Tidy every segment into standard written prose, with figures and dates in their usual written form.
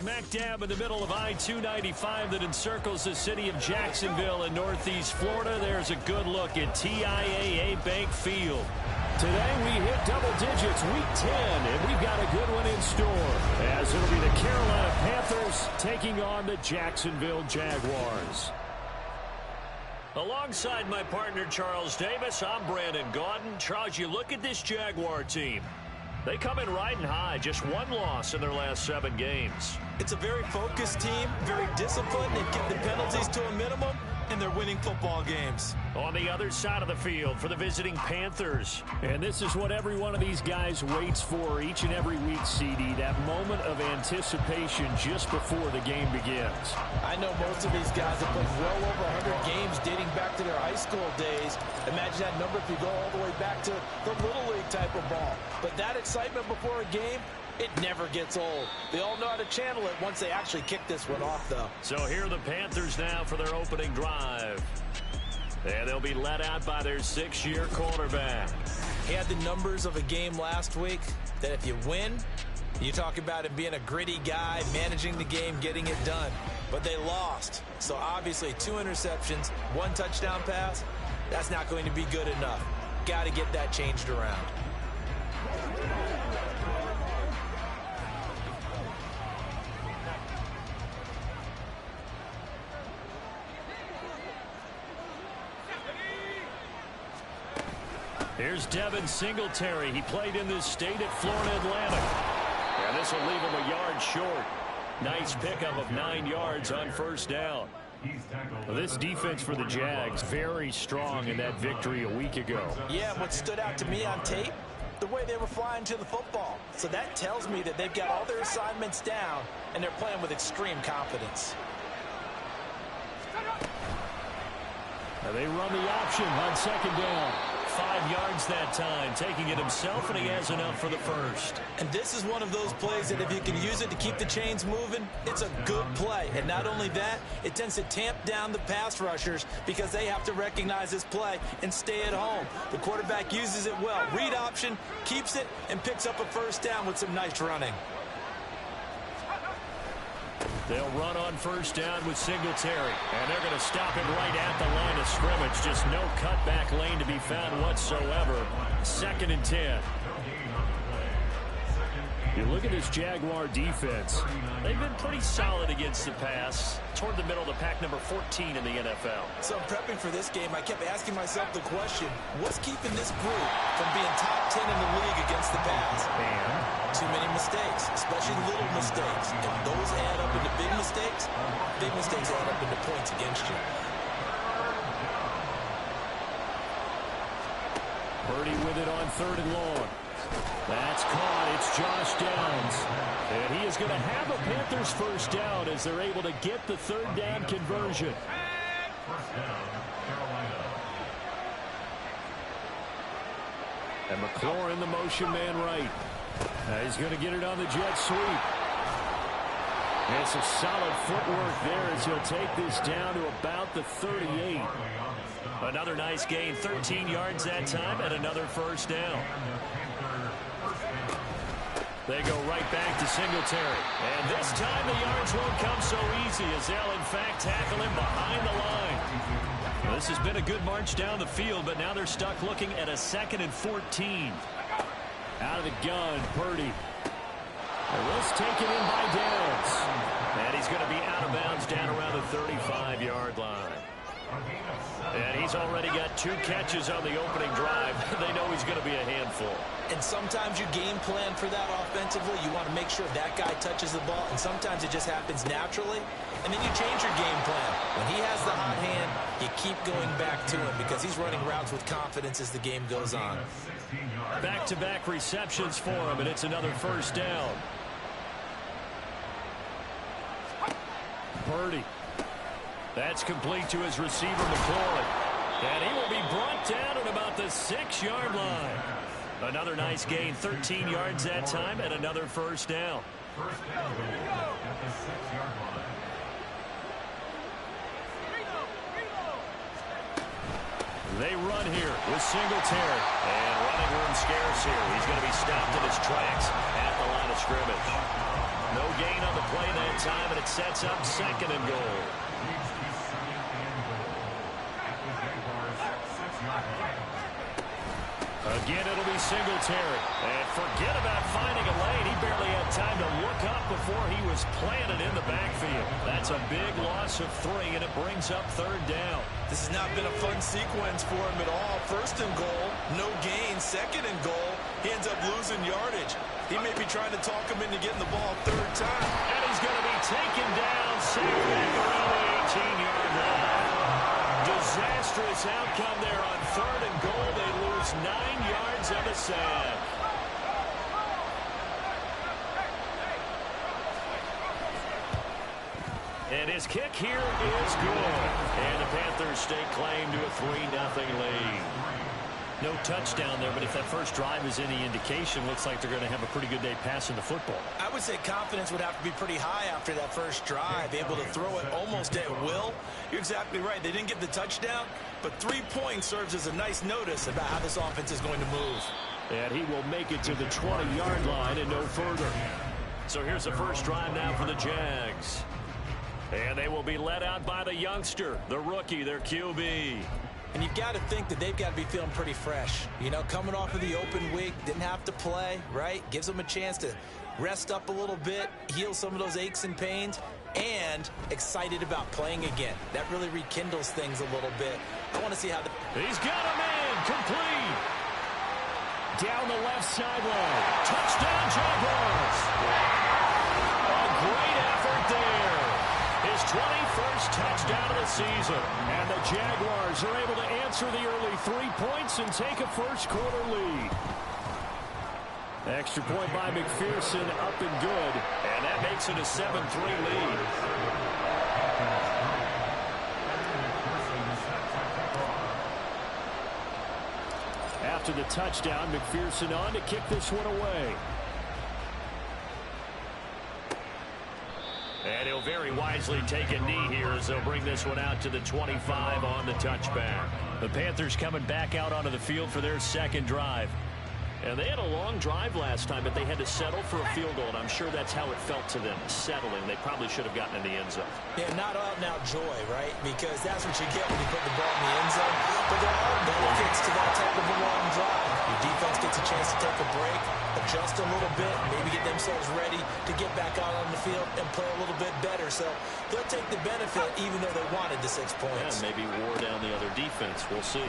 smack dab in the middle of I-295 that encircles the city of Jacksonville in northeast Florida. There's a good look at TIAA Bank Field. Today we hit double digits, week 10, and we've got a good one in store, as it'll be the Carolina Panthers taking on the Jacksonville Jaguars. Alongside my partner Charles Davis, I'm Brandon Gaudin. Charles, you look at this Jaguar team. They come in riding high, just one loss in their last 7 games. It's a very focused team, very disciplined. They've kept the penalties to a minimum, and they're winning football games. On the other side of the field for the visiting Panthers. And this is what every one of these guys waits for each and every week, CD, that moment of anticipation just before the game begins. I know most of these guys have played well over 100 games dating back to their high school days. Imagine that number if you go all the way back to the Little League type of ball. But that excitement before a game, it never gets old. They all know how to channel it once they actually kick this one off, though. So here are the Panthers now for their opening drive. And they'll be led out by their 6-year quarterback. He had the numbers of a game last week that if you win, you talk about him being a gritty guy, managing the game, getting it done. But they lost. So obviously 2 interceptions, 1 touchdown pass, that's not going to be good enough. Got to get that changed around. Here's Devin Singletary. He played in this state at Florida Atlantic. And this will leave him a yard short. Nice pickup of 9 yards on first down. Well, this defense for the Jags, very strong in that victory a week ago. Yeah, what stood out to me on tape, the way they were flying to the football. So that tells me that they've got all their assignments down, and they're playing with extreme confidence. Now they run the option on second down. 5 yards that time, taking it himself, and he has enough for the first. And this is one of those plays that if you can use it to keep the chains moving, it's a good play. And not only that, it tends to tamp down the pass rushers because they have to recognize this play and stay at home. The quarterback uses it well. Read option, keeps it, and picks up a first down with some nice running. They'll run on first down with Singletary. And they're going to stop him right at the line of scrimmage. Just no cutback lane to be found whatsoever. 2nd and 10. You look at this Jaguar defense. They've been pretty solid against the pass. Toward the middle of the pack, number 14 in the NFL. So prepping for this game, I kept asking myself the question, what's keeping this group from being top 10 in the league against the pass? And too many mistakes, especially little mistakes. If those add up into big mistakes add up into points against you. Purdy with it on 3rd and long. That's caught. It's Josh Downs. And he is going to have a Panthers first down as they're able to get the 3rd down conversion. And McLaurin, the motion man right. He's going to get it on the jet sweep. And some solid footwork there as he'll take this down to about the 38. Another nice gain, 13 yards that time, and another first down. They go right back to Singletary. And this time the yards won't come so easy as they'll, in fact, tackle him behind the line. Well, this has been a good march down the field, but now they're stuck looking at a 2nd and 14. Out of the gun, Purdy. And let's take it in by Downs. And he's going to be out of bounds down around the 35-yard line. And he's already got 2 catches on the opening drive. They know he's going to be a handful. And sometimes you game plan for that offensively. You want to make sure that guy touches the ball, and sometimes it just happens naturally. And then you change your game plan. When he has the hot hand, you keep going back to him because he's running routes with confidence as the game goes on. Back-to-back receptions for him, and it's another first down. Purdy. That's complete to his receiver, McLaurin. And he will be brought down at about the 6-yard line. Another nice gain, 13 yards that time, and another first down. They run here with Singletary. And running room scarce here. He's going to be stopped in his tracks at the line of scrimmage. No gain on the play that sets up 2nd and goal. Again, it'll be Singletary. And forget about finding a lane. He barely had time to look up before he was planted in the backfield. That's a big loss of 3, and it brings up 3rd down. This has not been a fun sequence for him at all. 1st and goal, no gain. 2nd and goal, he ends up losing yardage. He may be trying to talk him into getting the ball 3rd time. And he's going to be taken down, safe back around the 18-yard line. Disastrous outcome there on 3rd and goal. They lose 9 yards on the sack. And his kick here is good. And the Panthers stake claim to a 3-0 lead. No touchdown there, but if that first drive is any indication, looks like they're going to have a pretty good day passing the football. I would say confidence would have to be pretty high after that first drive, able to throw it almost at will. You're exactly right. They didn't get the touchdown, but 3 points serves as a nice notice about how this offense is going to move. And he will make it to the 20-yard line and no further. So here's the first drive now for the Jags. And they will be led out by the youngster, the rookie, their QB. And you've got to think that they've got to be feeling pretty fresh. You know, coming off of the open week, didn't have to play, right? Gives them a chance to rest up a little bit, heal some of those aches and pains, and excited about playing again. That really rekindles things a little bit. I want to see how the... He's got a man, complete. Down the left sideline. Touchdown, Jaguars. A great effort there. His 21st touchdown of the season. And the Jaguars are able to answer the early 3 points and take a first-quarter lead. Extra point by McPherson, up and good. And that makes it a 7-3 lead. After the touchdown, McPherson on to kick this one away. And he'll very wisely take a knee here as they'll bring this one out to the 25 on the touchback. The Panthers coming back out onto the field for their second drive. And they had a long drive last time, but they had to settle for a field goal, and I'm sure that's how it felt to them, settling. They probably should have gotten in the end zone. Yeah, not out-and-out joy, right? Because that's what you get when you put the ball in the end zone. But there are benefits to that type of a long drive. Your defense gets a chance to take a break, adjust a little bit, maybe get themselves ready to get back out on the field and play a little bit better. So they'll take the benefit even though they wanted the 6 points. Yeah, maybe wore down the other defense. We'll see.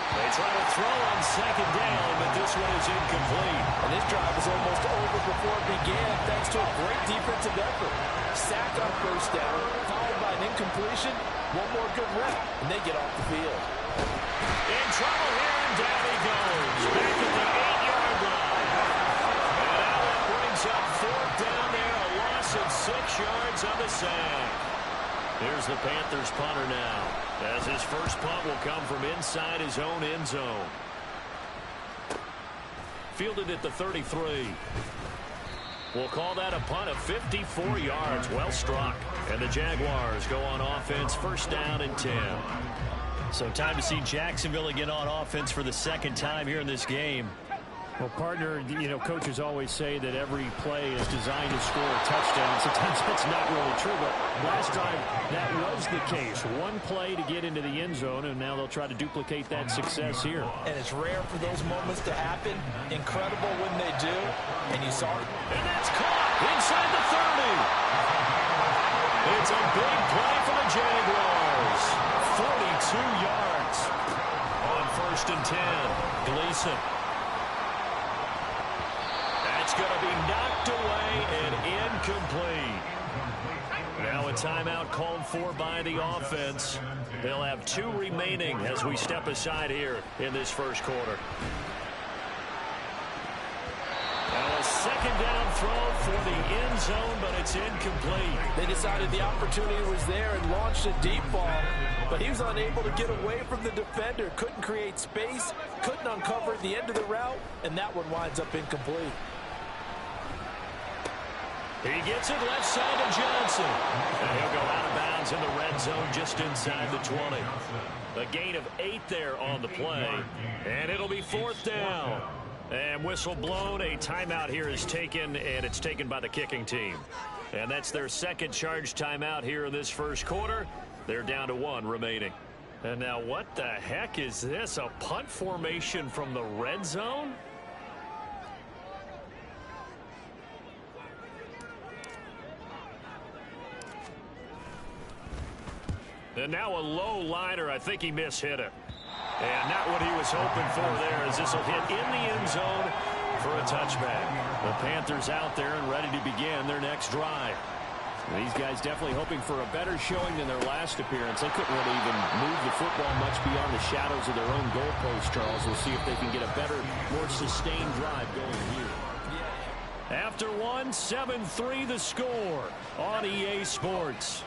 They try to throw on second down, but this one is incomplete. And this drive was almost over before it began thanks to a great defensive effort. Sack on first down, followed by an incompletion, one more good rep, and they get off the field. In trouble here, and down he goes. Back at the 8-yard line. And now that brings up 4th down there, a loss of 6 yards on the sack. Here's the Panthers punter now, as his first punt will come from inside his own end zone. Fielded at the 33. We'll call that a punt of 54 yards. Well struck. And the Jaguars go on offense, 1st down and 10. So time to see Jacksonville again on offense for the second time here in this game. Well, partner, you know, coaches always say that every play is designed to score a touchdown. Sometimes that's not really true, but last time that was the case. One play to get into the end zone, and now they'll try to duplicate that success here. And it's rare for those moments to happen. Incredible when they do. And you saw it. And that's caught inside the 30. It's a big play for the Jaguars. 42 yards on 1st and 10. Gleason. It's going to be knocked away and incomplete. Now a timeout called for by the offense. They'll have 2 remaining as we step aside here in this first quarter. Now a second down throw for the end zone, but it's incomplete. They decided the opportunity was there and launched a deep ball, but he was unable to get away from the defender. Couldn't create space, couldn't uncover the end of the route, and that one winds up incomplete. He gets it left side to Johnson. And he'll go out of bounds in the red zone just inside the 20. A gain of 8 there on the play. And it'll be 4th down. And whistle blown. A timeout here is taken, and it's taken by the kicking team. And that's their second charge timeout here in this first quarter. They're down to 1 remaining. And now what the heck is this? A punt formation from the red zone? And now a low liner. I think he mishit it. And not what he was hoping for there, as this will hit in the end zone for a touchback. The Panthers out there and ready to begin their next drive. These guys definitely hoping for a better showing than their last appearance. They couldn't really even move the football much beyond the shadows of their own goalpost, Charles. We'll see if they can get a better, more sustained drive going here. After 1, 7-3 the score on EA Sports.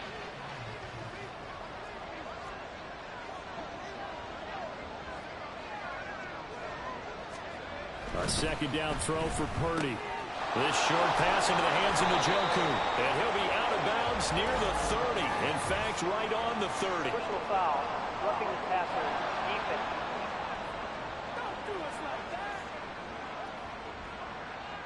A second down throw for Purdy. This short pass into the hands of Njoku. And he'll be out of bounds near the 30. In fact, right on the 30. Personal foul. Roughing the passer. Defense.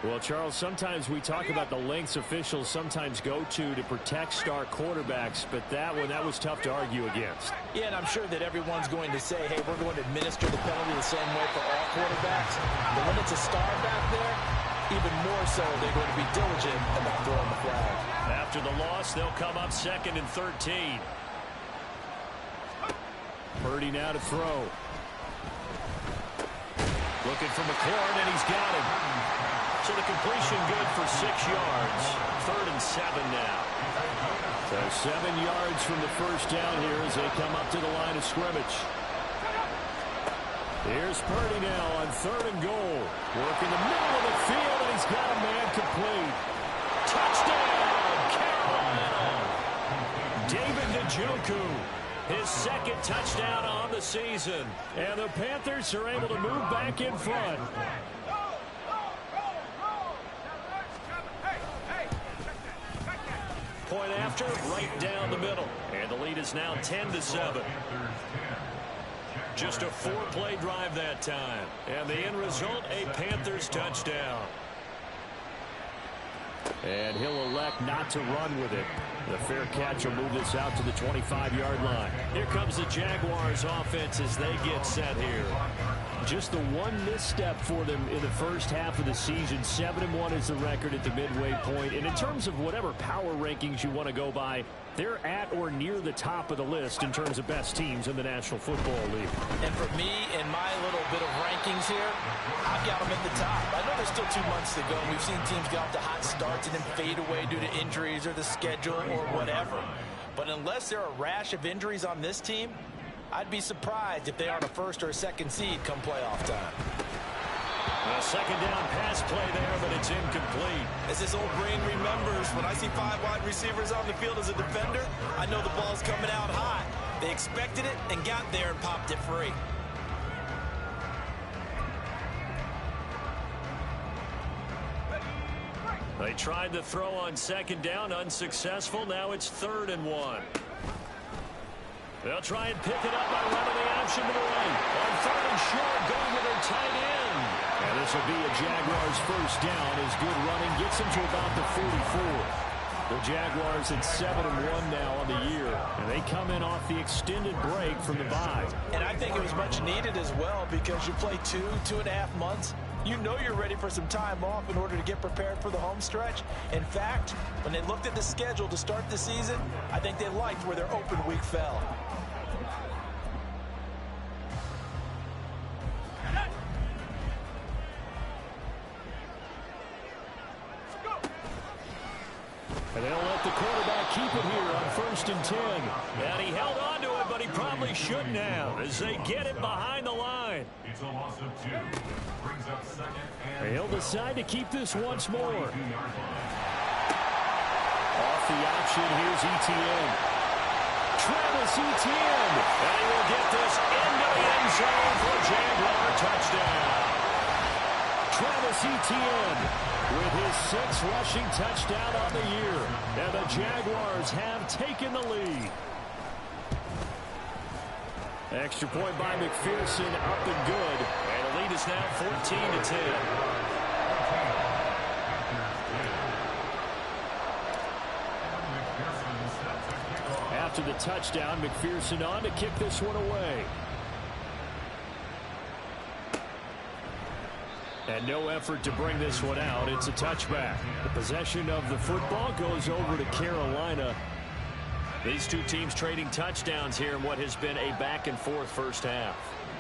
Well, Charles, sometimes we talk about the lengths officials sometimes go to protect star quarterbacks, but that one, that was tough to argue against. Yeah, and I'm sure that everyone's going to say, hey, we're going to administer the penalty the same way for all quarterbacks. But when it's a star back there, even more so, they're going to be diligent about throwing the flag. After the loss, they'll come up 2nd and 13. Purdy now to throw. Looking for McLaurin, and he's got him. So the completion good for 6 yards. 3rd and 7 now. So 7 yards from the first down here as they come up to the line of scrimmage. Here's Purdy now on 3rd and goal. Working the middle of the field, and he's got a man complete. Touchdown, Carolina! David Njoku, his 2nd touchdown on the season. And the Panthers are able to move back in front. Point after, right down the middle. And the lead is now 10-7. Just a 4-play drive that time. And the end result, a Panthers touchdown. And he'll elect not to run with it. The fair catch will move this out to the 25-yard line. Here comes the Jaguars offense as they get set here. Just the one misstep for them in the first half of the season. 7-1 is the record at the midway point. And in terms of whatever power rankings you want to go by, they're at or near the top of the list in terms of best teams in the National Football League. And for me, in my little bit of rankings here, I've got them at the top. I know there's still 2 months to go. We've seen teams get off to hot starts and then fade away due to injuries or the schedule or whatever. But unless there are a rash of injuries on this team, I'd be surprised if they aren't a 1st or a 2nd seed come playoff time. A 2nd down pass play there, but it's incomplete. As this old brain remembers, when I see 5 wide receivers on the field as a defender, I know the ball's coming out hot. They expected it and got there and popped it free. They tried the throw on 2nd down, unsuccessful. Now it's 3rd and 1. They'll try and pick it up by running the option to the right. On 3rd and short, going with their tight end. And this will be a Jaguars first down as good running gets them to about the 44. The Jaguars at 7-1 now on the year, and they come in off the extended break from the bye. And I think it was much needed as well because you play 2.5 months. You know you're ready for some time off in order to get prepared for the home stretch. In fact, when they looked at the schedule to start the season, I think they liked where their open week fell. And they'll let the quarterback keep it here on 1st and 10. And he held on to it, but he probably shouldn't have as they get it behind the line. It's a loss of 2. Brings up 2nd and He'll decide to keep this once more. Off the option, here's Etienne. Travis Etienne. And he will get this into the end zone for a Jaguar touchdown. Travis Etienne with his 6th rushing touchdown on the year. And the Jaguars have taken the lead. Extra point by McPherson, up and good. And the lead is now 14-10. after the touchdown. McPherson on to kick this one away. And no effort to bring this one out. It's a touchback. The possession of the football goes over to Carolina. These two teams trading touchdowns here in what has been a back-and-forth first half.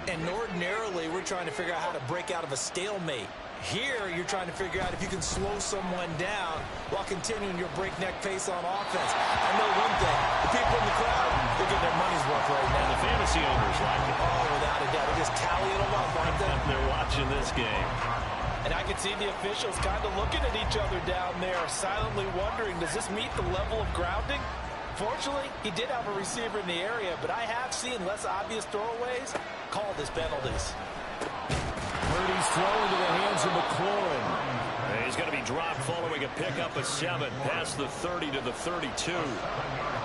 And ordinarily, we're trying to figure out how to break out of a stalemate. Here, you're trying to figure out if you can slow someone down while continuing your breakneck pace on offense. I know one thing. The people in the crowd, they're getting their money's worth right now. The fantasy owners like it. Oh, without a doubt. They're just tallying them up, aren't they? They're watching this game. And I can see the officials kind of looking at each other down there, silently wondering, does this meet the level of grounding? Fortunately, he did have a receiver in the area, but I have seen less obvious throwaways called as penalties. Purdy's throwing to the hands of McLaurin. He's going to be dropped following a pickup of 7 past the 30 to the 32.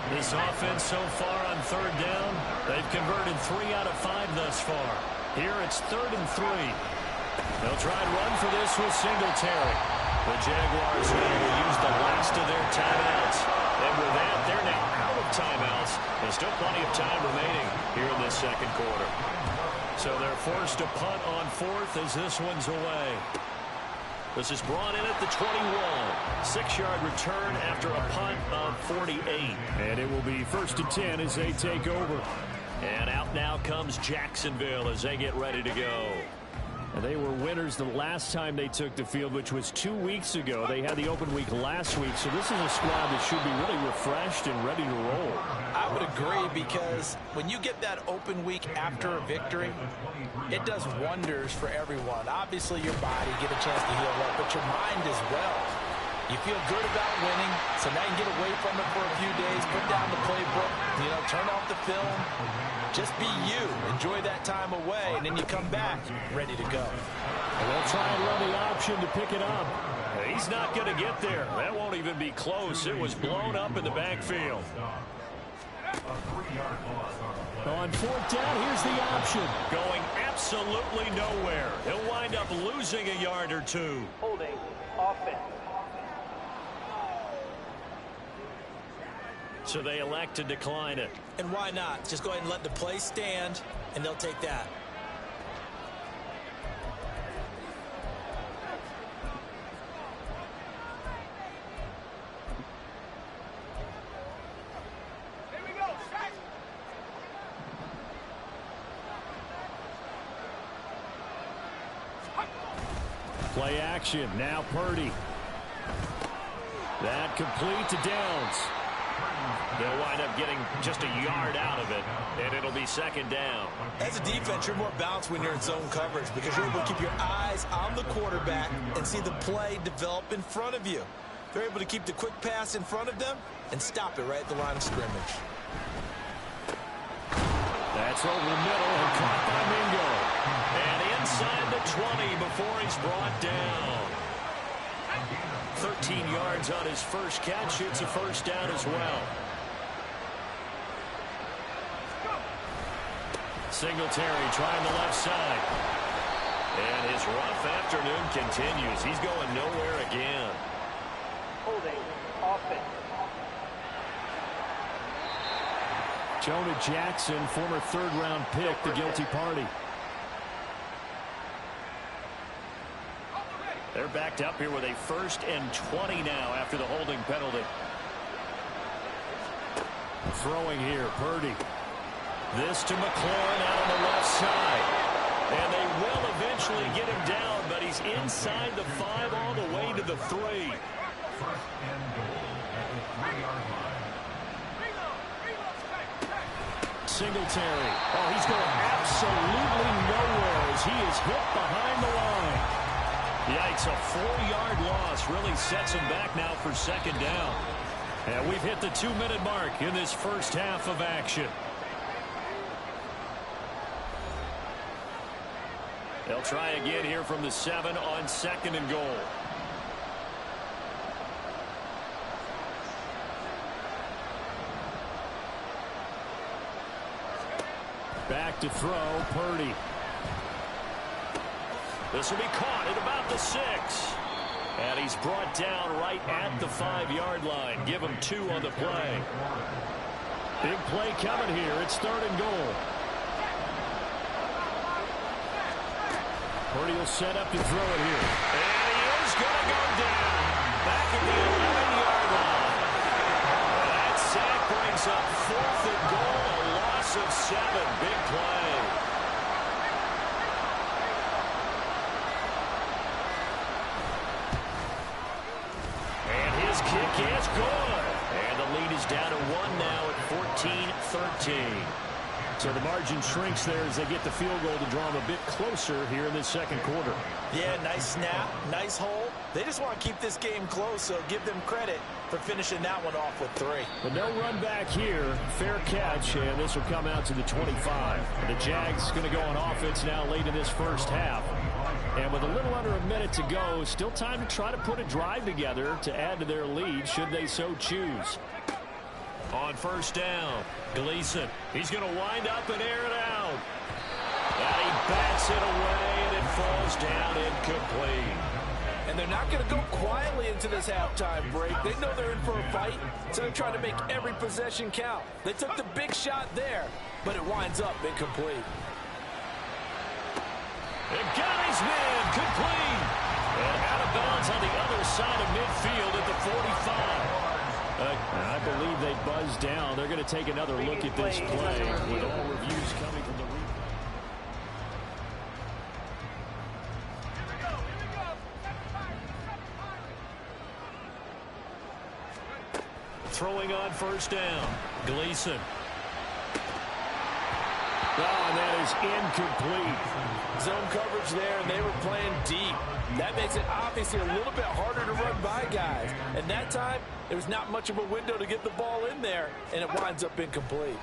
This offense so far on third down, they've converted 3 out of 5 thus far. Here it's 3rd and 3. They'll try and run for this with Singletary. The Jaguars will use the last of their timeouts. And with that, they're now out of timeouts. There's still plenty of time remaining here in this second quarter. So they're forced to punt on 4th as this one's away. This is brought in at the 21. 6-yard return after a punt of 48. And it will be 1st and 10 as they take over. And out now comes Jacksonville as they get ready to go. And they were winners the last time they took the field, which was 2 weeks ago. They had the open week last week, so this is a squad that should be really refreshed and ready to roll. I would agree, because when you get that open week after a victory, it does wonders for everyone. Obviously, your body get a chance to heal up, but your mind as well. You feel good about winning, so now you can get away from it for a few days, put down the playbook, turn off the film. Just be you. Enjoy that time away, and then you come back ready to go. And they'll try and run the option to pick it up. He's not going to get there. That won't even be close. It was blown up in the backfield. On 4th down, here's the option. Going absolutely nowhere. He'll wind up losing a yard or 2. Holding offense. So they elect to decline it. And why not? Just go ahead and let the play stand, and they'll take that. Here we go. Strike. Play action. Now Purdy. That complete to Downs. They'll wind up getting just a yard out of it, and it'll be 2nd down. As a defense, you're more balanced when you're in zone coverage because you're able to keep your eyes on the quarterback and see the play develop in front of you. They're able to keep the quick pass in front of them and stop it right at the line of scrimmage. That's over the middle and caught by Mingo. And inside the 20 before he's brought down. 13 yards on his first catch. It's a 1st down as well. Singletary trying the left side. And his rough afternoon continues. He's going nowhere again. Holding offense. Jonah Jackson, former 3rd-round pick, the guilty party. They're backed up here with a 1st and 20 now after the holding penalty. Throwing here, Purdy. This to McLaurin out on the left side. And they will eventually get him down, but he's inside the 5 all the way to the 3. 1st and goal at the 3-yard line. Singletary. Oh, he's going absolutely nowhere as he is hit behind the line. Yikes, a 4-yard loss really sets him back now for 2nd down. And we've hit the 2-minute mark in this first half of action. They'll try again here from the 7 on 2nd and goal. Back to throw, Purdy. This will be caught at about the 6. And he's brought down right at the 5-yard line. Give him 2 on the play. Big play coming here. It's 3rd and goal. Purdy will set up to throw it here. And he is going to go down. Back at the 11-yard line. That sack brings up 4th and goal, a loss of 7. Big play. And his kick is good. And the lead is down to 1 now at 14-13. So the margin shrinks there as they get the field goal to draw them a bit closer here in this second quarter. Yeah, nice snap, nice hole. They just want to keep this game close, so give them credit for finishing that one off with 3. But no run back here. Fair catch, and this will come out to the 25. The Jags going to go on offense now late in this first half. And with a little under a minute to go, still time to try to put a drive together to add to their lead should they so choose. On first down, Gleason. He's going to wind up and air it out. And he bats it away, and it falls down incomplete. And they're not going to go quietly into this halftime break. They know they're in for a fight, so they're trying to make every possession count. They took the big shot there, but it winds up incomplete. And got his man, complete. And out of bounds on the other side of midfield at the 45. I believe they buzzed down. They're going to take another look at this play with all reviews coming from the replay. Throwing on first down, Gleason. Oh, and that is incomplete. Zone coverage there, and they were playing deep. That makes it obviously a little bit harder to run by guys. And that time, there was not much of a window to get the ball in there, and it winds up incomplete.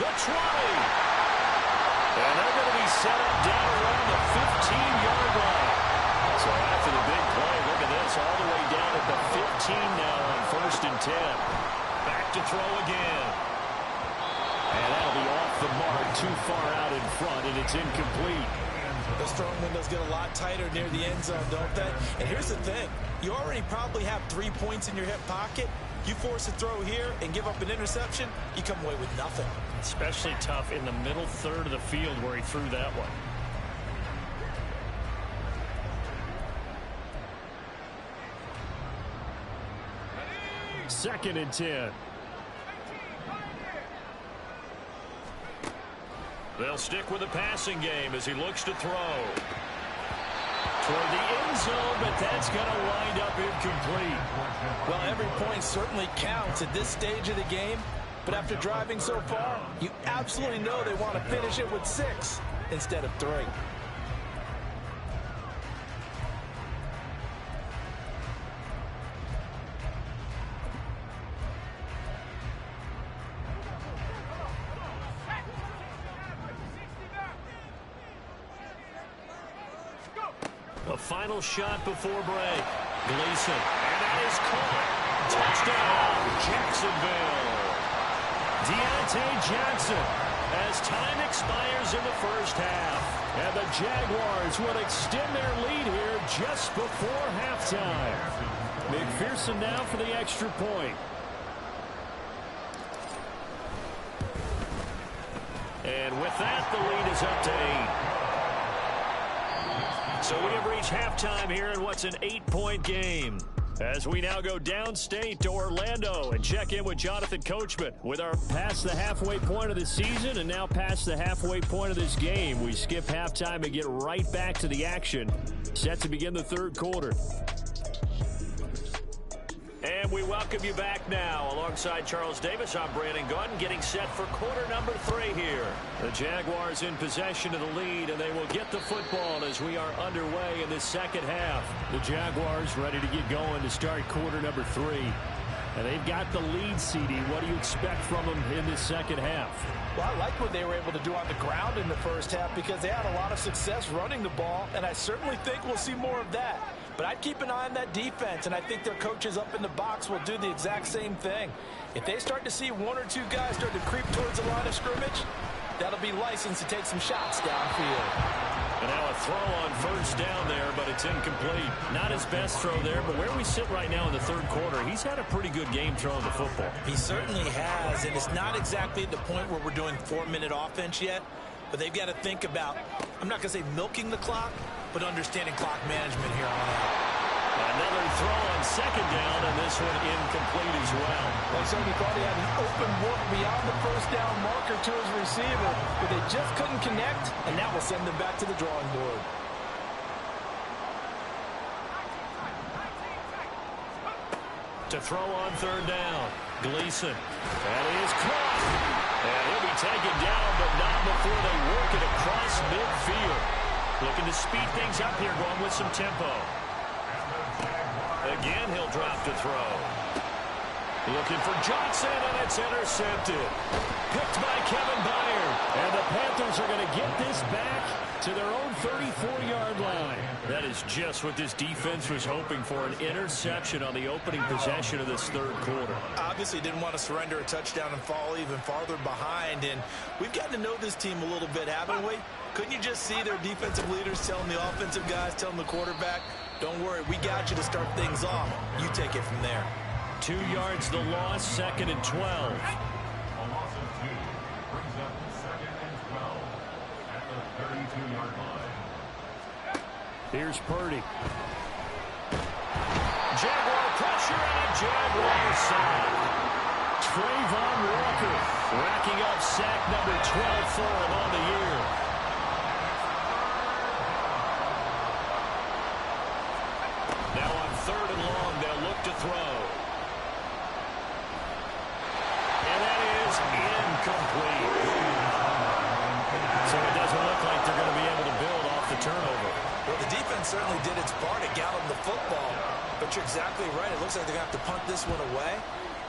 The 20. And they're going to be set up down around the 15-yard line. So after the big play, look at this, all the way down at the 15 now on 1st and 10. Back to throw again. And that'll be off the mark, too far out in front, and it's incomplete. Those throwing windows get a lot tighter near the end zone, don't they? And here's the thing. You already probably have 3 points in your hip pocket. You force a throw here and give up an interception, you come away with nothing. Especially tough in the middle third of the field where he threw that one. Second and 10. They'll stick with the passing game as he looks to throw. Toward the end zone, but that's going to wind up incomplete. Well, every point certainly counts at this stage of the game, but after driving so far, you absolutely know they want to finish it with 6 instead of 3. A final shot before break. Gleason. And that is caught. Touchdown, Jacksonville. Deontay Johnson as time expires in the first half. And the Jaguars will extend their lead here just before halftime. McPherson now for the extra point. And with that, the lead is up to 8. So we have reached halftime here in what's an 8-point game. As we now go downstate to Orlando and check in with Jonathan Coachman with our past the halfway point of the season and now past the halfway point of this game. We skip halftime and get right back to the action. Set to begin the third quarter. And we welcome you back now. Alongside Charles Davis, I'm Brandon Gunn, getting set for quarter number 3 here. The Jaguars in possession of the lead, and they will get the football as we are underway in the second half. The Jaguars ready to get going to start quarter number 3. And they've got the lead, CD. What do you expect from them in this second half? Well, I like what they were able to do on the ground in the first half because they had a lot of success running the ball, and I certainly think we'll see more of that. But I'd keep an eye on that defense, and I think their coaches up in the box will do the exact same thing. If they start to see 1 or 2 guys start to creep towards the line of scrimmage, that'll be licensed to take some shots downfield. And now a throw on first down there, but It's incomplete. Not his best throw there, but where we sit right now in the third quarter, he's had a pretty good game throwing the football. He certainly has, and it's not exactly at the point where we're doing 4-minute offense yet, but they've got to think about, I'm not going to say milking the clock, but understanding clock management here on out. Another throw on second down, and this one incomplete as well. Well, so he thought he had an open look beyond the first down marker to his receiver, but they just couldn't connect, and that will send them back to the drawing board. To throw on third down, Gleason. That is caught. And he'll be taken down, but not before they work it across midfield. Looking to speed things up here, going with some tempo. Again, he'll drop to throw. Looking for Johnson, and it's intercepted. Picked by Kevin Byard. And the Panthers are going to get this back to their own 34-yard line. That is just what this defense was hoping for, an interception on the opening possession of this third quarter. Obviously didn't want to surrender a touchdown and fall even farther behind, and we've gotten to know this team a little bit, haven't we? Couldn't you just see their defensive leaders telling the offensive guys, telling the quarterback, don't worry, we got you to start things off. You take it from there. 2 yards the loss, 2nd and 12. A loss of 2 brings up 2nd and 12 at the 32-yard line. Here's Purdy. Jaguar pressure and a Jaguar sack. Trayvon Walker Racking up sack number 12 for him on the year. Now on 3rd and long, they'll look to throw. And that is incomplete. So it doesn't look like they're going to be able to build off the turnover. Well, the defense certainly did its part at galloping the football, but you're exactly right. It looks like they're going to have to punt this one away,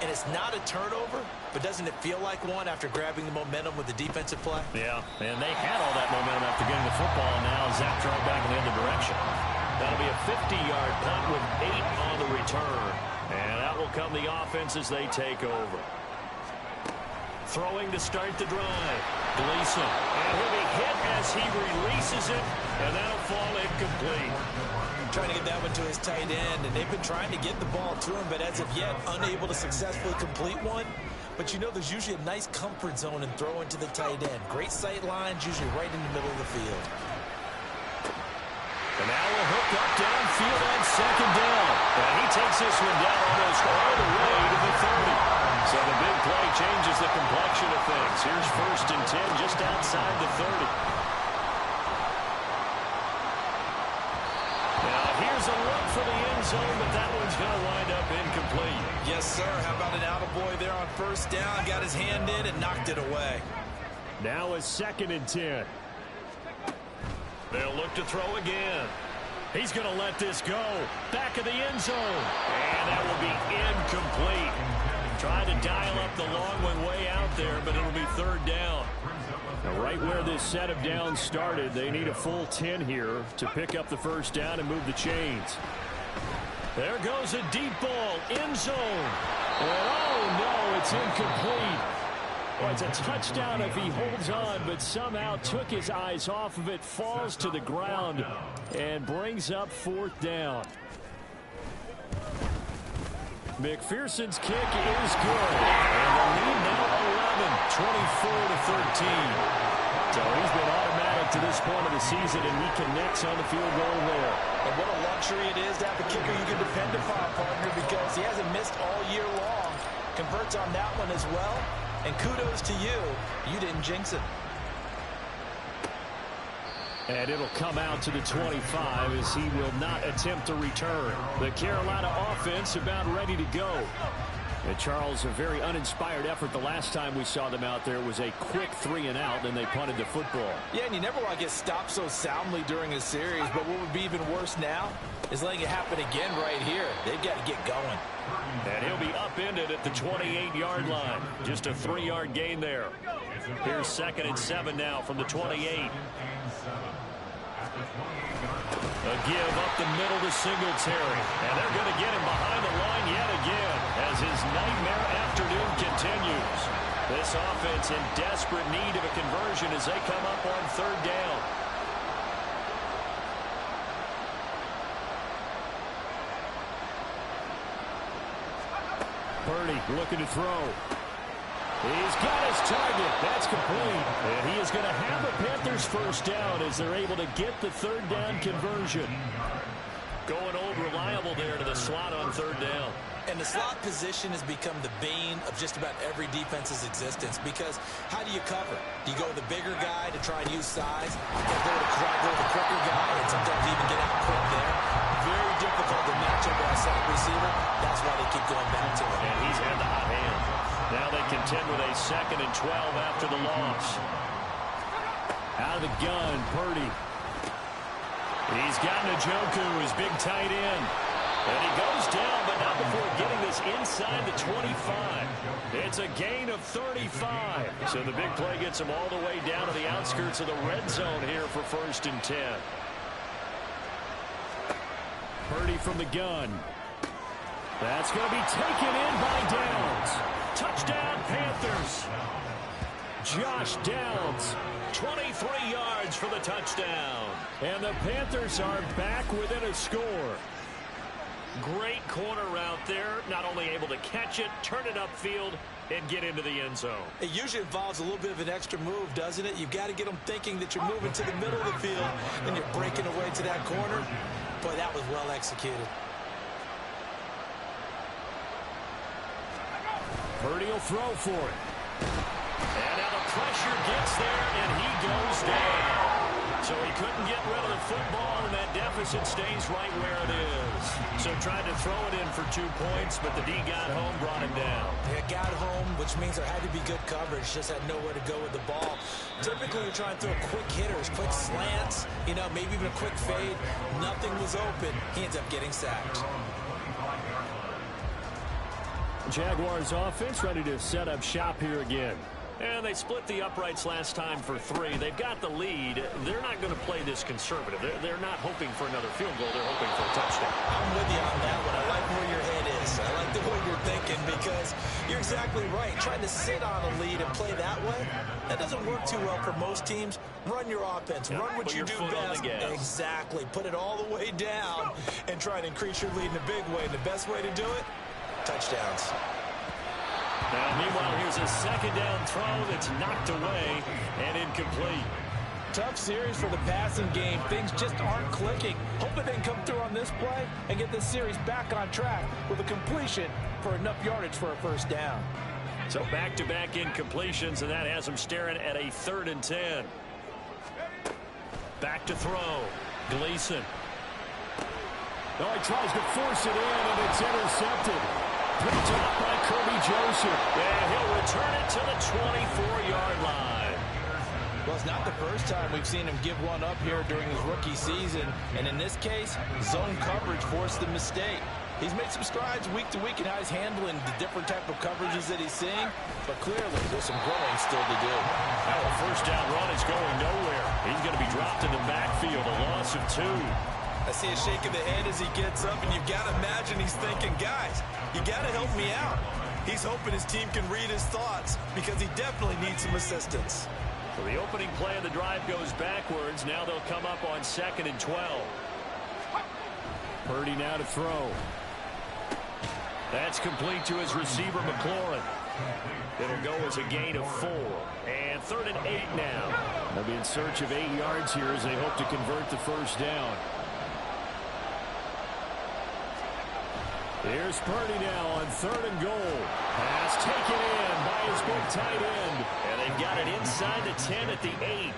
and it's not a turnover, but doesn't it feel like one after grabbing the momentum with the defensive play? Yeah, and they had all that momentum after getting the football, and now zapped right back in the other direction. That'll be a 50-yard punt with 8 on the return, and out will come the offense as they take over. Throwing to start the drive. Gleason. And he'll be hit as he releases it, and that'll fall incomplete. Trying to get that one to his tight end, and they've been trying to get the ball to him, but as of yet, unable to successfully complete one. But you know there's usually a nice comfort zone in throwing to the tight end. Great sight lines, usually right in the middle of the field. And now we'll hook up downfield on 2nd down. And he takes this one down almost all the way to the 30. So the big play changes the complexion of things. Here's 1st and 10 just outside the 30. Now here's a look for the end zone, but that one's going to wind up incomplete. Yes, sir. How about an attaboy there on 1st down? Got his hand in and knocked it away. Now a 2nd and 10. They'll look to throw again. He's going to let this go. Back of the end zone. And that will be incomplete. Trying to dial up the long one way out there, but it'll be 3rd down. Now right where this set of downs started, they need a full 10 here to pick up the 1st down and move the chains. There goes a deep ball. End zone. And oh, no, it's incomplete. Well, it's a touchdown if he holds on, but somehow took his eyes off of it, falls to the ground, and brings up 4th down. McPherson's kick is good. And the lead now 11, 24-13. So he's been automatic to this point of the season, and he connects on the field goal there. And what a luxury it is to have a kicker you can depend upon, partner, because he hasn't missed all year long. Converts on that one as well. And kudos to you. You didn't jinx it. And it'll come out to the 25 as he will not attempt to return. The Carolina offense about ready to go. And Charles, a very uninspired effort the last time we saw them out there was a quick 3-and-out, and they punted the football. Yeah, and you never want to get stopped so soundly during a series, but what would be even worse now is letting it happen again right here. They've got to get going. And he'll be upended at the 28-yard line. Just a 3-yard gain there. Here's 2nd and 7 now from the 28. A give up the middle to Singletary. And they're going to get him behind the line yet again as his nightmare afternoon continues. This offense in desperate need of a conversion as they come up on 3rd down. Purdy looking to throw. He's got his target. That's complete. And he is going to have a Panthers first down as they're able to get the third down conversion. Going old reliable there to the slot on third down. And the slot position has become the bane of just about every defense's existence because how do you cover? Do you go with the bigger guy to try and use size? Or try to go with the quicker guy and sometimes even get out quick there? Very difficult to match up with a slot receiver. That's why they keep going back to it. And he's had the hot hand. Now they contend with a 2nd and 12 after the loss. Out of the gun, Purdy. He's got Njoku, his big tight end. And he goes down, but not before getting this inside the 25. It's a gain of 35. So the big play gets him all the way down to the outskirts of the red zone here for 1st and 10. Purdy from the gun. That's going to be taken in by Downs. Touchdown, Panthers. Josh Downs. 23 yards for the touchdown. And the Panthers are back within a score. Great corner route there. Not only able to catch it, turn it upfield, and get into the end zone. It usually involves a little bit of an extra move, doesn't it? You've got to get them thinking that you're moving to the middle of the field and you're breaking away to that corner. Boy, that was well executed. Purdy will throw for it. And now the pressure gets there, and he goes down. So he couldn't get rid of the football, and that deficit stays right where it is. So tried to throw it in for 2 points, but the D got home, brought him down. It got home, which means there had to be good coverage. Just had nowhere to go with the ball. Typically, you're trying to throw quick hitters, quick slants, maybe even a quick fade. Nothing was open. He ends up getting sacked. Jaguars offense ready to set up shop here again. And they split the uprights last time for 3. They've got the lead. They're not going to play this conservative. They're not hoping for another field goal. They're hoping for a touchdown. I'm with you on that one. I like where your head is. I like the way you're thinking because you're exactly right. Trying to sit on a lead and play that way, that doesn't work too well for most teams. Run your offense. Run what you do best. Exactly. Put it all the way down and try to increase your lead in a big way. And the best way to do it, touchdowns. Now, meanwhile, here's a 2nd down throw that's knocked away and incomplete. Tough series for the passing game. Things just aren't clicking. Hoping they can come through on this play and get this series back on track with a completion for enough yardage for a first down. So back-to-back incompletions, and that has him staring at a 3rd and 10. Back to throw. Gleason. Oh, he tries to force it in, and it's intercepted. Picked up by Kirby Joseph. And he'll return it to the 24-yard line. Well, it's not the first time we've seen him give one up here during his rookie season. And in this case, zone coverage forced the mistake. He's made some strides week to week in how he's handling the different type of coverages that he's seeing. But clearly, there's some growing still to do. Now a first down run is going nowhere. He's going to be dropped in the backfield, a loss of 2. I see a shake of the head as he gets up, and you've got to imagine he's thinking, guys, you got to help me out. He's hoping his team can read his thoughts because he definitely needs some assistance. So the opening play of the drive goes backwards. Now they'll come up on 2nd and 12. Purdy now to throw. That's complete to his receiver, McLaurin. It'll go as a gain of 4. And 3rd and 8 now. They'll be in search of 8 yards here as they hope to convert the first down. Here's Purdy now on 3rd and goal. Pass taken in by his big tight end. And they've got it inside the 10 at the 8.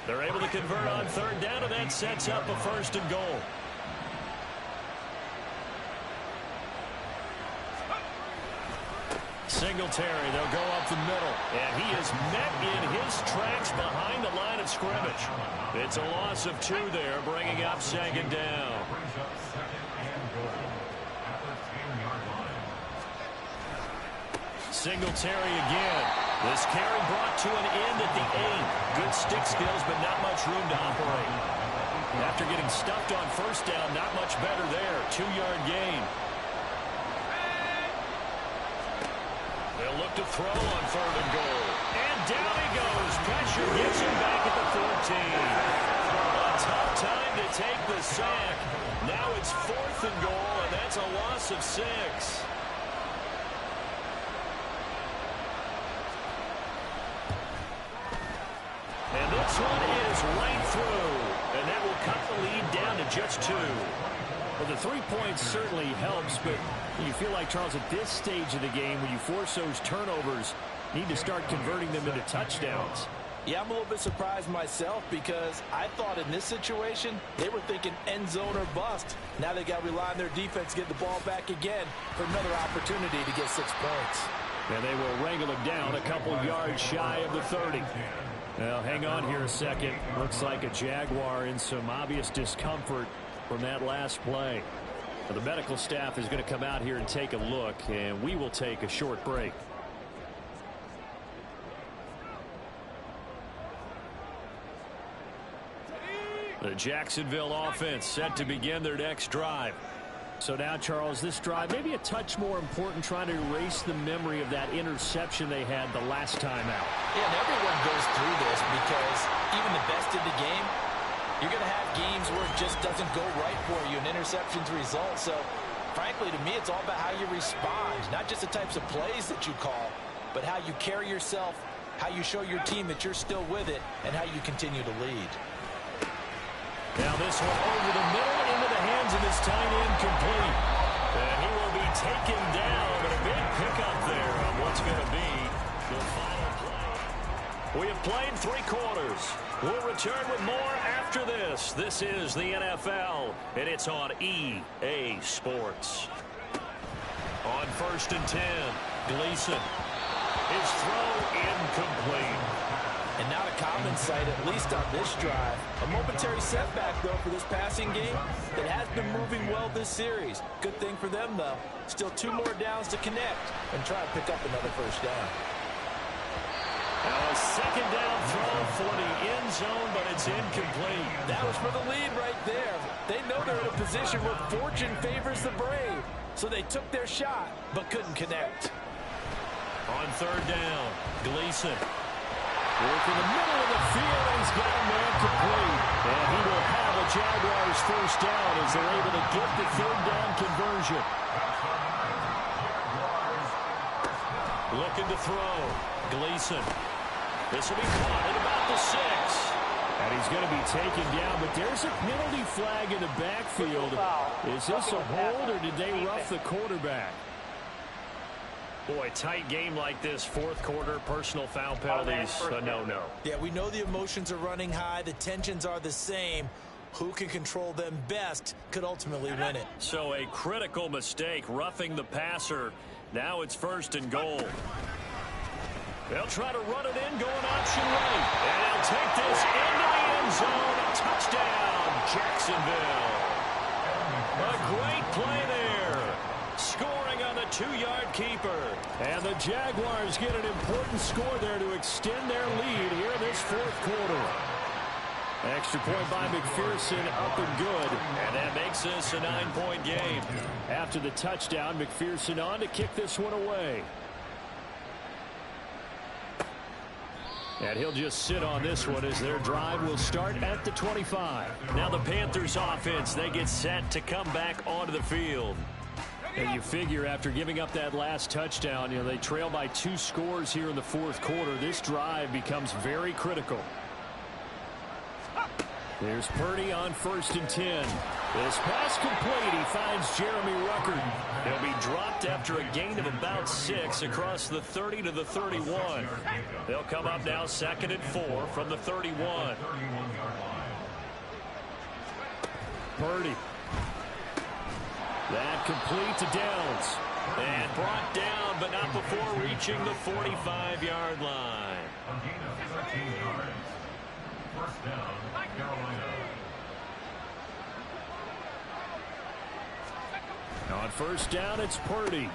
They're able to convert on 3rd down, and that sets up a 1st and goal. Singletary, they'll go up the middle. And he is met in his tracks behind the line of scrimmage. It's a loss of 2 there, bringing up 2nd down. Singletary again. This carry brought to an end at the 8. Good stick skills, but not much room to operate. After getting stuffed on 1st down, not much better there. 2-yard gain. They'll look to throw on 3rd and goal. And down he goes. Pressure gets him back at the 14. A tough time to take the sack. Now it's 4th and goal, and that's a loss of 6. one is right through, and that will cut the lead down to just 2. Well, the 3 points certainly helps, but you feel like, Charles, at this stage of the game, when you force those turnovers, you need to start converting them into touchdowns. Yeah, I'm a little bit surprised myself because I thought in this situation they were thinking end zone or bust. Now they got to rely on their defense to get the ball back again for another opportunity to get 6 points. And they will wrangle him down a couple yards shy of the 30. Well, hang on here a second. Looks like a Jaguar in some obvious discomfort from that last play. Well, the medical staff is going to come out here and take a look, and we will take a short break. The Jacksonville offense set to begin their next drive. So now, Charles, this drive maybe a touch more important, trying to erase the memory of that interception they had the last time out. Yeah, and everyone goes through this because even the best in the game, you're going to have games where it just doesn't go right for you, and interceptions result. So, frankly, to me, it's all about how you respond, not just the types of plays that you call, but how you carry yourself, how you show your team that you're still with it, and how you continue to lead. Now this one over the middle into the hands of his tight end, complete. And he will be taken down, but a big pickup there on what's going to be the final play. We have played 3 quarters. We'll return with more after this. This is the NFL, and it's on EA Sports. On 1st and 10, Gleason. His throw incomplete. And not a common sight, at least on this drive. A momentary setback, though, for this passing game that has been moving well this series. Good thing for them, though. Still 2 more downs to connect and try to pick up another first down. Now a 2nd down throw for the end zone, but it's incomplete. That was for the lead right there. They know they're in a position where fortune favors the brave. So they took their shot, but couldn't connect. On 3rd down, Gleason. Work in the middle of the field, and he's got a man complete. And he will have a Jaguars first down as they're able to get the 3rd down conversion. Looking to throw. Gleason. This will be caught at about the 6. And he's going to be taken down, but there's a penalty flag in the backfield. Is this a hold, or did they rough the quarterback? Boy, tight game like this, 4th quarter, personal foul penalties, a no-no. Yeah, we know the emotions are running high. The tensions are the same. Who can control them best could ultimately win it. So a critical mistake, roughing the passer. Now it's 1st and goal. They'll try to run it in, going option right. And they'll take this into the end zone. Touchdown, Jacksonville. A great play there. Scoring on the 2-yard keeper. And the Jaguars get an important score there to extend their lead here in this 4th quarter. Extra point by McPherson, up and good. And that makes this a 9-point game. After the touchdown, McPherson on to kick this one away. And he'll just sit on this one as their drive will start at the 25. Now the Panthers offense, they get set to come back onto the field. And you figure after giving up that last touchdown, they trail by 2 scores here in the 4th quarter. This drive becomes very critical. There's Purdy on 1st and 10. This pass complete. He finds Jeremy Ruckert. He'll be dropped after a gain of about 6 across the 30 to the 31. They'll come up now 2nd and 4 from the 31. Purdy. That complete to Downs. And brought down, but not before reaching the 45-yard line. A gain of 13 yards. First down, Carolina. On 1st down, it's Purdy.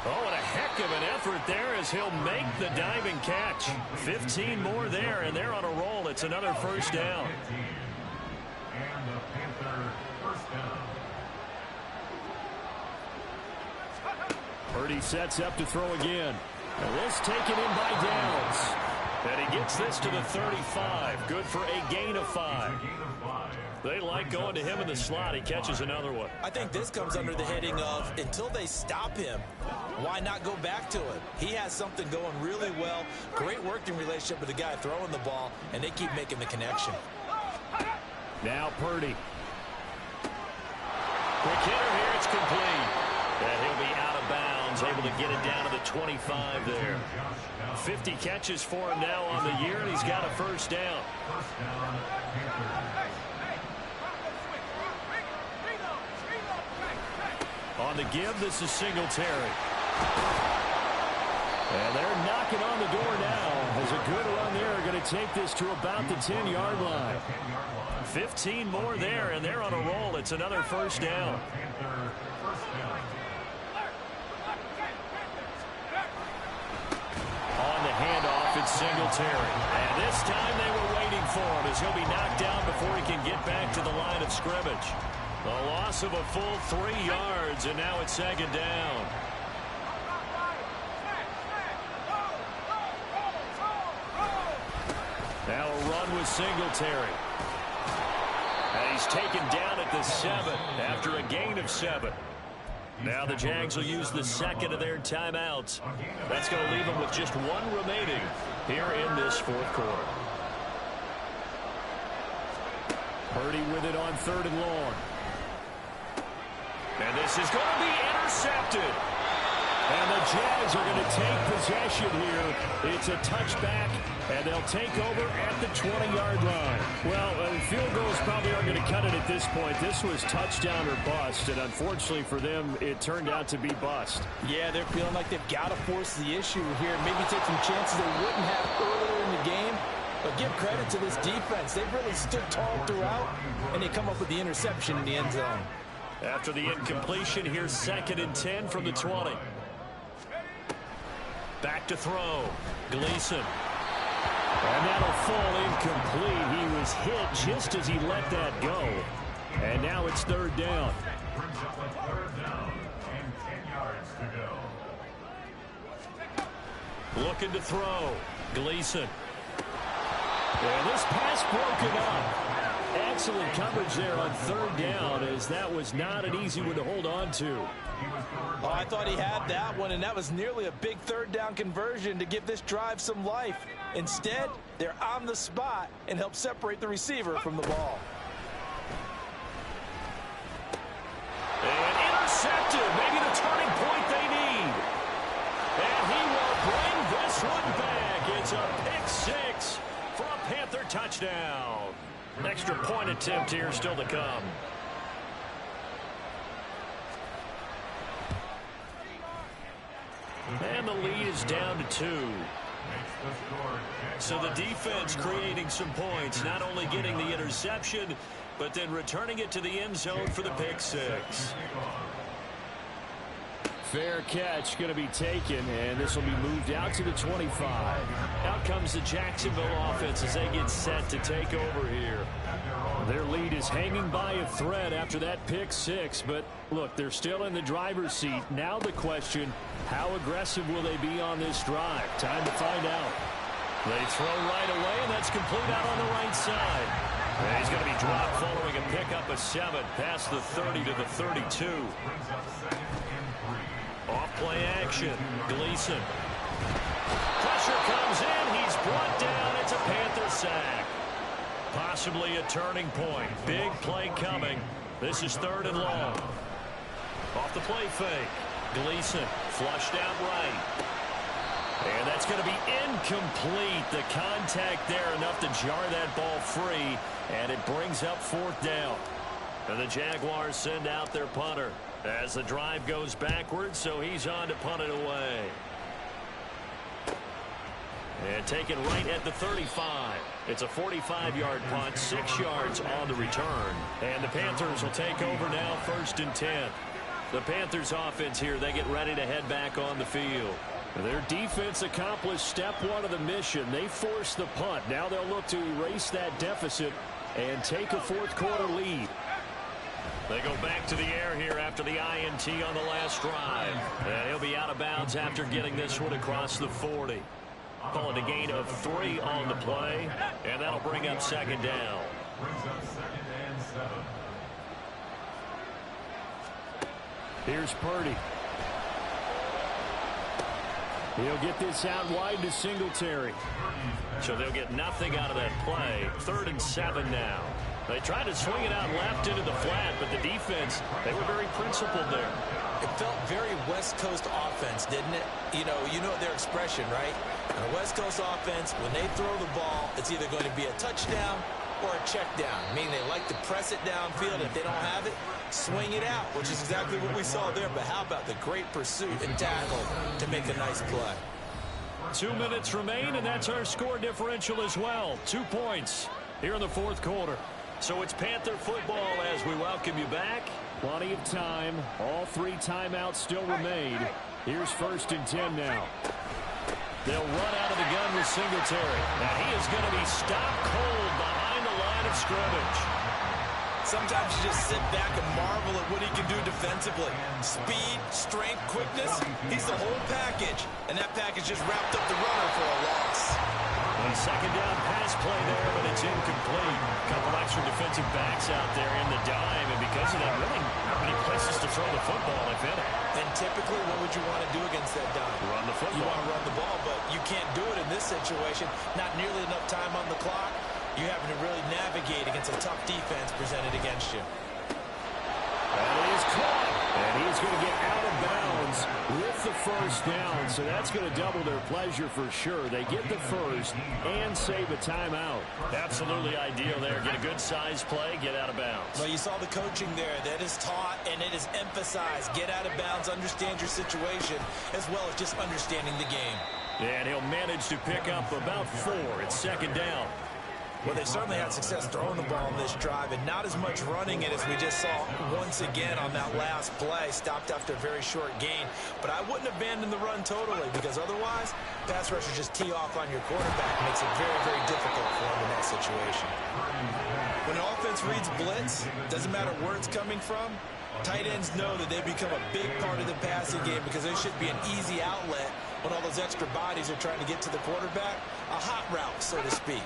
Oh, and a heck of an effort there as he'll make the diving catch. 15 more there, and they're on a roll. It's another first down. And the Panther first down. Purdy sets up to throw again. And this taken in by Downs. And he gets this to the 35. Good for a gain of 5. Gain of 5. They like going to him in the slot. He catches another one. I think this comes under the heading of until they stop him, why not go back to him? He has something going really well. Great working relationship with the guy throwing the ball, and they keep making the connection. Now Purdy. Quick hitter here. It's complete. And he'll be out of bounds, able to get it down to the 25 there. 50 catches for him now on the year, and he's got a first down. On the give, this is Singletary. And they're knocking on the door now. There's a good run there. Going to take this to about the 10-yard line. 15 more there, and they're on a roll. It's another first down. On the handoff, it's Singletary. And this time they were waiting for him as he'll be knocked down before he can get back to the line of scrimmage. A loss of a full 3 yards, and now it's second down. Now a run with Singletary. And he's taken down at the 7 after a gain of 7. Now the Jags will use the second of their timeouts. That's going to leave them with just 1 remaining here in this fourth quarter. Purdy with it on 3rd and long. And this is going to be intercepted. And the Jags are going to take possession here. It's a touchback, and they'll take over at the 20-yard line. Well, field goals probably aren't going to cut it at this point. This was touchdown or bust, and unfortunately for them, it turned out to be bust. Yeah, they're feeling like they've got to force the issue here. Maybe take some chances they wouldn't have earlier in the game. But give credit to this defense. They've really stood tall throughout, and they come up with the interception in the end zone. After the incompletion, here's 2nd and 10 from the 20. Back to throw. Gleason. And that'll fall incomplete. He was hit just as he let that go. And now it's 3rd down. Brings up a 3rd down and 10 yards to go. Looking to throw. Gleason. And this pass broken up. Excellent coverage there on 3rd down, as that was not an easy one to hold on to. Oh, I thought he had that one, and that was nearly a big 3rd down conversion to give this drive some life. Instead, they're on the spot and help separate the receiver from the ball. And intercepted. Maybe the turning point they need. And he will bring this one back. It's a pick 6 for a Panther touchdown. An extra point attempt here still to come. And the lead is down to 2. So the defense creating some points, not only getting the interception, but then returning it to the end zone for the pick 6. Fair catch going to be taken, and this will be moved out to the 25. Out comes the Jacksonville offense as they get set to take over here. Their lead is hanging by a thread after that pick 6, but look, they're still in the driver's seat. Now the question, how aggressive will they be on this drive? Time to find out. They throw right away, and that's complete out on the right side. And he's going to be dropped following a pickup of 7 past the 30 to the 32. Off play action. Gleason. Pressure comes in. He's brought down. It's a Panther sack. Possibly a turning point. Big play coming. This is 3rd and long. Off the play fake. Gleason flushed out right. And that's going to be incomplete. The contact there enough to jar that ball free. And it brings up 4th down. And the Jaguars send out their punter as the drive goes backwards, so he's on to punt it away. And taken right at the 35. It's a 45-yard punt, 6 yards on the return. And the Panthers will take over now, 1st and 10. The Panthers offense here, they get ready to head back on the field. Their defense accomplished step 1 of the mission. They forced the punt. Now they'll look to erase that deficit and take a 4th quarter lead. They go back to the air here after the INT on the last drive. And he'll be out of bounds after getting this one across the 40. Call it a gain of 3 on the play, and that'll bring up 2nd down. Brings up 2nd and Here's Purdy. He'll get this out wide to Singletary. So they'll get nothing out of that play. 3rd and 7 now. They tried to swing it out left into the flat, but the defense, they were very principled there. It felt very West Coast offense, didn't it? You know their expression, right? In a West Coast offense, when they throw the ball, it's either going to be a touchdown or a check down, meaning they like to press it downfield. If they don't have it, swing it out, which is exactly what we saw there. But how about the great pursuit and tackle to make a nice play? 2 minutes remain, and that's our score differential as well. 2 points here in the 4th quarter. So it's Panther football as we welcome you back. Plenty of time. All 3 timeouts still remain. Here's 1st and 10 now. They'll run out of the gun with Singletary. Now he is going to be stopped cold behind the line of scrimmage. Sometimes you just sit back and marvel at what he can do defensively. Speed, strength, quickness, he's the whole package. And that package just wrapped up the runner for a loss. A 2nd down pass play there, but it's incomplete. A couple extra defensive backs out there in the dime, and because of that, really not many places to throw the football, if any. And typically, what would you want to do against that dime? Run the football. You want to run the ball, but you can't do it in this situation. Not nearly enough time on the clock. You're having to really navigate against a tough defense presented against you. And it is caught. And he's going to get out of bounds with the 1st down. So that's going to double their pleasure for sure. They get the 1st and save a timeout. Absolutely ideal there. Get a good size play, get out of bounds. Well, you saw the coaching there. That is taught and it is emphasized. Get out of bounds, understand your situation, as well as just understanding the game. And he'll manage to pick up about 4. It's 2nd down. Well, they certainly had success throwing the ball in this drive, and not as much running it as we just saw once again on that last play. Stopped after a very short gain. But I wouldn't abandon the run totally, because otherwise, pass rushers just tee off on your quarterback. Makes it very, very difficult for him in that situation. When an offense reads blitz, doesn't matter where it's coming from, tight ends know that they become a big part of the passing game because they should be an easy outlet when all those extra bodies are trying to get to the quarterback. A hot route, so to speak.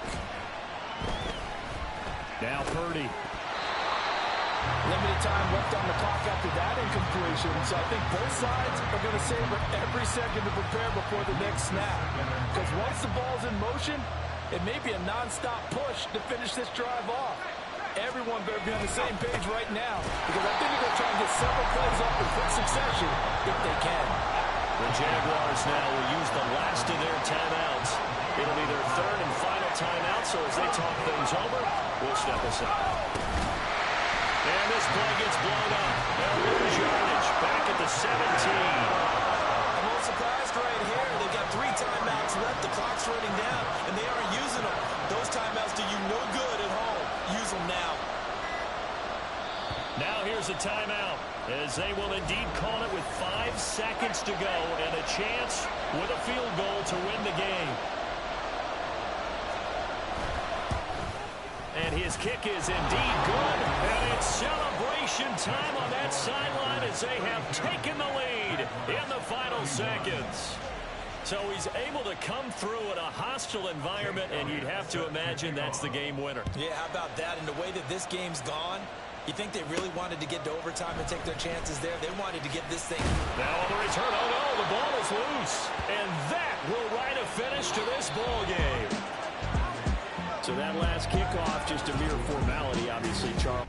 Now Purdy. Limited time left on the clock after that incompletion, so I think both sides are going to savor every second to prepare before the next snap. Because once the ball's in motion, it may be a non-stop push to finish this drive off. Everyone better be on the same page right now, because I think they're going to try and get several plays up in quick succession if they can. The Jaguars now will use the last of their timeouts. It'll be their 3rd and final timeout, so as they talk things over, we'll step aside. And this play gets blown up. They'll lose yardage back at the 17. I'm a little surprised right here. They've got 3 timeouts left. The clock's running down, and they aren't using them. Those timeouts do you no good at home. Use them now. Now here's a timeout, as they will indeed call it with 5 seconds to go and a chance with a field goal to win the game. And his kick is indeed good, and it's celebration time on that sideline as they have taken the lead in the final seconds. So he's able to come through in a hostile environment, and you'd have to imagine that's the game winner. Yeah, how about that? And the way that this game's gone, you think they really wanted to get to overtime and take their chances there? They wanted to get this thing. Now on the return, oh no, the ball is loose. And that will write a finish to this ball game. So that last kickoff, just a mere formality, obviously, Charles.